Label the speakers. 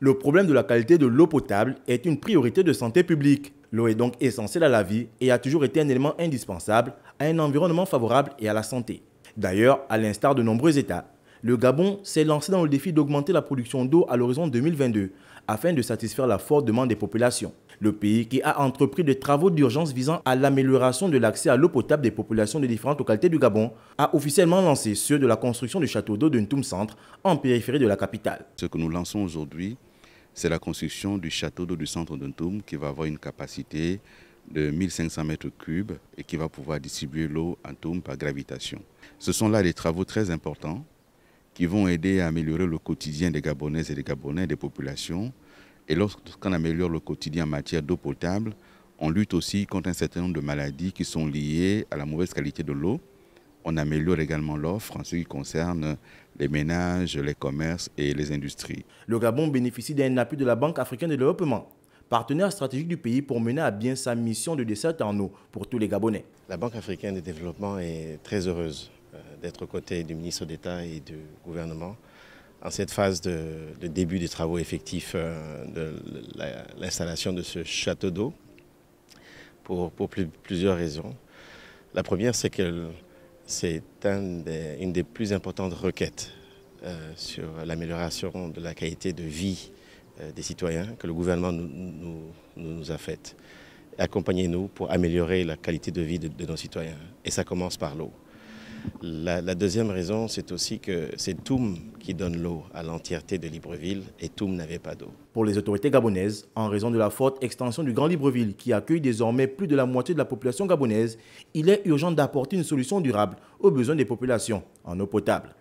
Speaker 1: Le problème de la qualité de l'eau potable est une priorité de santé publique. L'eau est donc essentielle à la vie et a toujours été un élément indispensable à un environnement favorable et à la santé. D'ailleurs, à l'instar de nombreux États, le Gabon s'est lancé dans le défi d'augmenter la production d'eau à l'horizon 2022 afin de satisfaire la forte demande des populations. Le pays, qui a entrepris des travaux d'urgence visant à l'amélioration de l'accès à l'eau potable des populations de différentes localités du Gabon, a officiellement lancé ceux de la construction du château d'eau de Ntoum Centre en périphérie de la capitale.
Speaker 2: Ce que nous lançons aujourd'hui, c'est la construction du château d'eau du centre de Ntoum qui va avoir une capacité de 1500 mètres cubes et qui va pouvoir distribuer l'eau à Ntoum par gravitation. Ce sont là des travaux très importants qui vont aider à améliorer le quotidien des Gabonaises et des Gabonais, des populations. Et lorsqu'on améliore le quotidien en matière d'eau potable, on lutte aussi contre un certain nombre de maladies qui sont liées à la mauvaise qualité de l'eau. On améliore également l'offre en ce qui concerne les ménages, les commerces et les industries.
Speaker 1: Le Gabon bénéficie d'un appui de la Banque africaine de développement, partenaire stratégique du pays pour mener à bien sa mission de desserte en eau pour tous les Gabonais.
Speaker 3: La Banque africaine de développement est très heureuse d'être aux côtés du ministre d'État et du gouvernement en cette phase de début des travaux effectifs de l'installation de ce château d'eau pour plusieurs raisons. La première, c'est que c'est une des plus importantes requêtes sur l'amélioration de la qualité de vie des citoyens que le gouvernement nous a faite. Accompagnez-nous pour améliorer la qualité de vie de nos citoyens. Et ça commence par l'eau. La deuxième raison, c'est aussi que c'est Ntoum qui donne l'eau à l'entièreté de Libreville et Ntoum n'avait pas d'eau.
Speaker 1: Pour les autorités gabonaises, en raison de la forte extension du Grand Libreville qui accueille désormais plus de la moitié de la population gabonaise, il est urgent d'apporter une solution durable aux besoins des populations en eau potable.